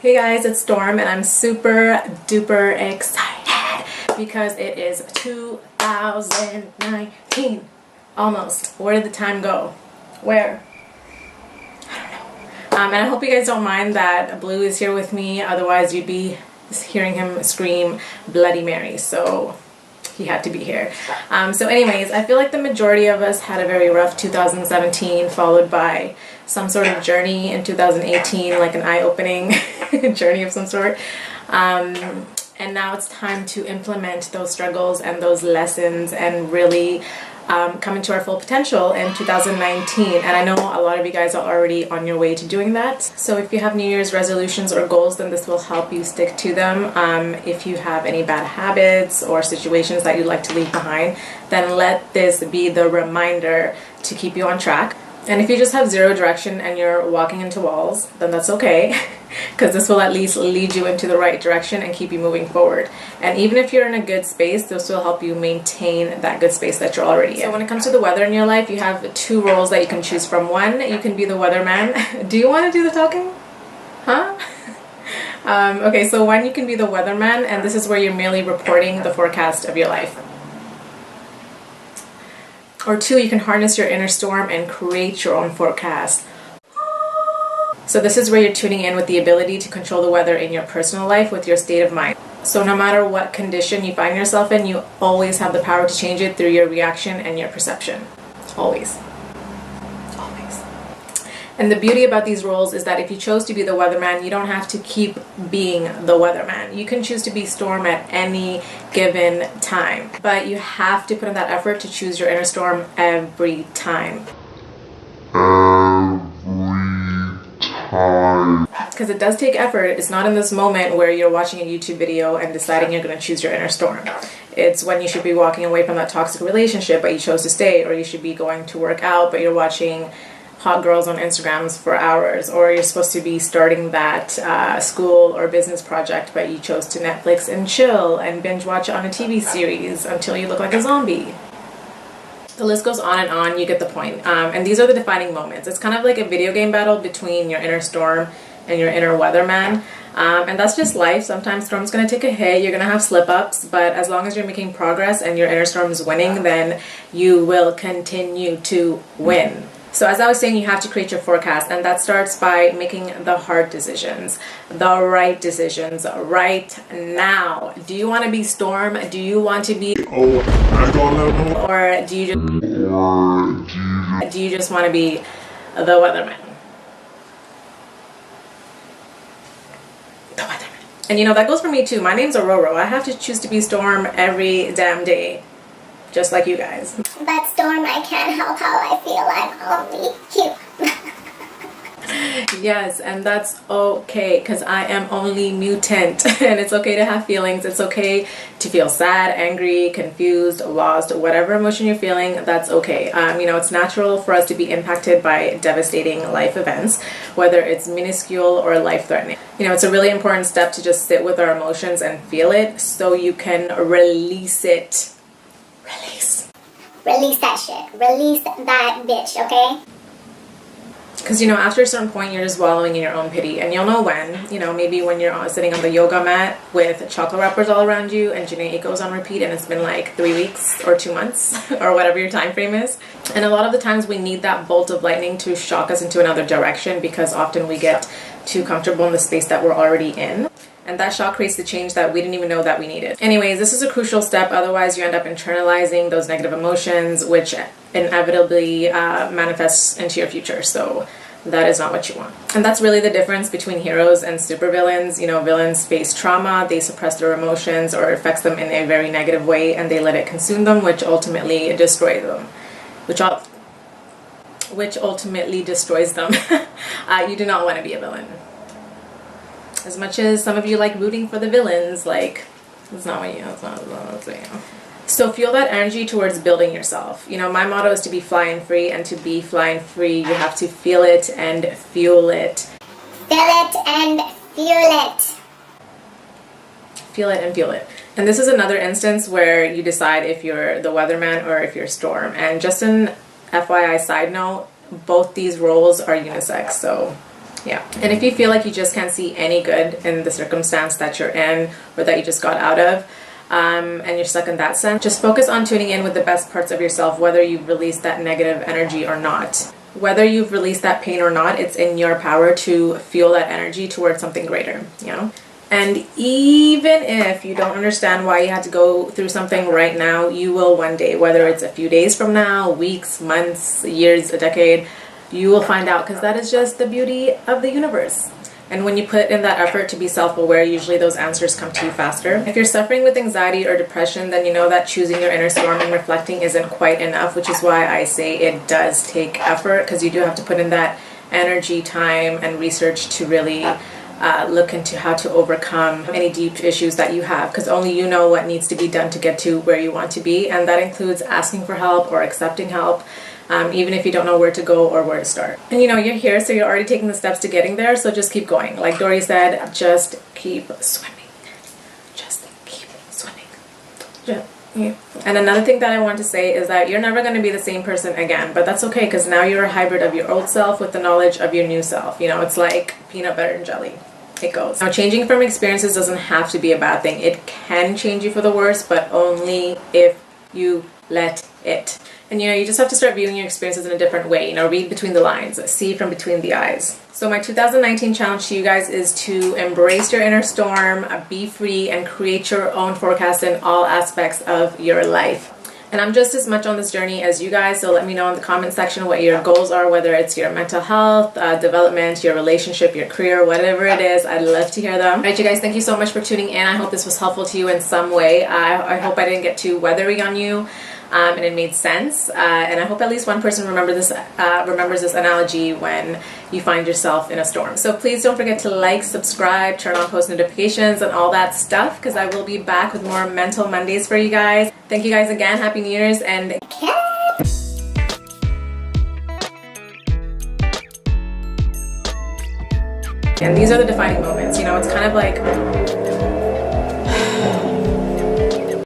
Hey guys, it's Storm and I'm super duper excited because it is 2019. Almost. Where did the time go? Where? I don't know. And I hope you guys don't mind that Blue is here with me, otherwise you'd be hearing him scream Bloody Mary, so he had to be here. So anyways, I feel like the majority of us had a very rough 2017 followed by some sort of journey in 2018, like an eye-opening journey of some sort. And now it's time to implement those struggles and those lessons and really come into our full potential in 2019. And I know a lot of you guys are already on your way to doing that. So if you have New Year's resolutions or goals, then this will help you stick to them. If you have any bad habits or situations that you'd like to leave behind, then let this be the reminder to keep you on track. And if you just have zero direction and you're walking into walls, then that's okay, because this will at least lead you into the right direction and keep you moving forward. And even if you're in a good space, this will help you maintain that good space that you're already in. So when it comes to the weather in your life, you have two roles that you can choose from. One, you can be the weatherman. Do you want to do the talking? Huh? Okay, so one, you can be the weatherman, and this is where you're merely reporting the forecast of your life. Or two, you can harness your inner storm and create your own forecast. So this is where you're tuning in with the ability to control the weather in your personal life with your state of mind. So no matter what condition you find yourself in, you always have the power to change it through your reaction and your perception. Always. Always. And the beauty about these roles is that if you chose to be the weatherman, you don't have to keep being the weatherman. You can choose to be Storm at any given time, but you have to put in that effort to choose your inner storm every time. Because it does take effort. It's not in this moment where you're watching a YouTube video and deciding you're going to choose your inner storm. It's when you should be walking away from that toxic relationship but you chose to stay, or you should be going to work out but you're watching hot girls on Instagrams for hours, or you're supposed to be starting that school or business project but you chose to Netflix and chill and binge watch it on a TV series until you look like a zombie. The list goes on and on, you get the point. And these are the defining moments. It's kind of like a video game battle between your inner storm and your inner weatherman. And that's just life. Sometimes storm's going to take a hit, you're going to have slip-ups, but as long as you're making progress and your inner storm is winning, then you will continue to win. So as I was saying, you have to create your forecast, and that starts by making the hard decisions, the right decisions right now. Do you want to be Storm? Do you want to be or do you just want to be the weatherman? The weatherman. And you know, that goes for me too. My name's Aurora. I have to choose to be Storm every damn day. Just like you guys. But Storm, I can't help how I feel. I'm only cute. Yes, and that's okay, because I am only mutant. And it's okay to have feelings. It's okay to feel sad, angry, confused, lost, whatever emotion you're feeling, that's okay. You know, it's natural for us to be impacted by devastating life events, whether it's minuscule or life-threatening. You know, it's a really important step to just sit with our emotions and feel it so you can release it. Release that shit. Release that bitch, okay? Because, you know, after a certain point, you're just wallowing in your own pity. And you'll know when. You know, maybe when you're sitting on the yoga mat with chocolate wrappers all around you and Janae Echo's on repeat and it's been like 3 weeks or 2 months or whatever your time frame is. And a lot of the times we need that bolt of lightning to shock us into another direction, because often we get too comfortable in the space that we're already in. And that shock creates the change that we didn't even know that we needed. Anyways, this is a crucial step. Otherwise, you end up internalizing those negative emotions, which inevitably manifests into your future. So that is not what you want. And that's really the difference between heroes and supervillains. You know, villains face trauma, they suppress their emotions, or it affects them in a very negative way, and they let it consume them, which ultimately destroys them. Which ultimately destroys them. You do not want to be a villain. As much as some of you like rooting for the villains, like, that's not what you know. So feel that energy towards building yourself. You know, my motto is to be flying free, and to be flying free, you have to feel it and fuel it. Feel it and fuel it. Feel it and fuel it. And this is another instance where you decide if you're the weatherman or if you're Storm. And just an FYI side note, both these roles are unisex, so Yeah. And if you feel like you just can't see any good in the circumstance that you're in or that you just got out of, and you're stuck in that sense, just focus on tuning in with the best parts of yourself, whether you've released that negative energy or not. Whether you've released that pain or not, it's in your power to feel that energy towards something greater, you know? And even if you don't understand why you had to go through something right now, you will one day, whether it's a few days from now, weeks, months, years, a decade, you will find out, because that is just the beauty of the universe. And when you put in that effort to be self-aware, usually those answers come to you faster. If you're suffering with anxiety or depression, then you know that choosing your inner storm and reflecting isn't quite enough, which is why I say it does take effort, because you do have to put in that energy, time, and research to really look into how to overcome any deep issues that you have, because only you know what needs to be done to get to where you want to be, and that includes asking for help or accepting help. Even if you don't know where to go or where to start. And you know, you're here, so you're already taking the steps to getting there, so just keep going. Like Dory said, just keep swimming. Just keep swimming. And another thing that I want to say is that you're never going to be the same person again, but that's okay, because now you're a hybrid of your old self with the knowledge of your new self. You know, it's like peanut butter and jelly. It goes. Now, changing from experiences doesn't have to be a bad thing. It can change you for the worse, but only if you let it. And you know, you just have to start viewing your experiences in a different way. You know, read between the lines, see from between the eyes. So my 2019 challenge to you guys is to embrace your inner storm, be free, and create your own forecast in all aspects of your life. And I'm just as much on this journey as you guys, so let me know in the comment section what your goals are, whether it's your mental health, development, your relationship, your career, whatever it is. I'd love to hear them. All right, you guys, thank you so much for tuning in. I hope this was helpful to you in some way. I hope I didn't get too weathery on you. And it made sense, and I hope at least one person remembers this analogy when you find yourself in a storm. So please don't forget to like, subscribe, turn on post notifications, and all that stuff, because I will be back with more Mental Mondays for you guys. Thank you guys again. Happy New Year's, and these are the defining moments. You know, it's kind of like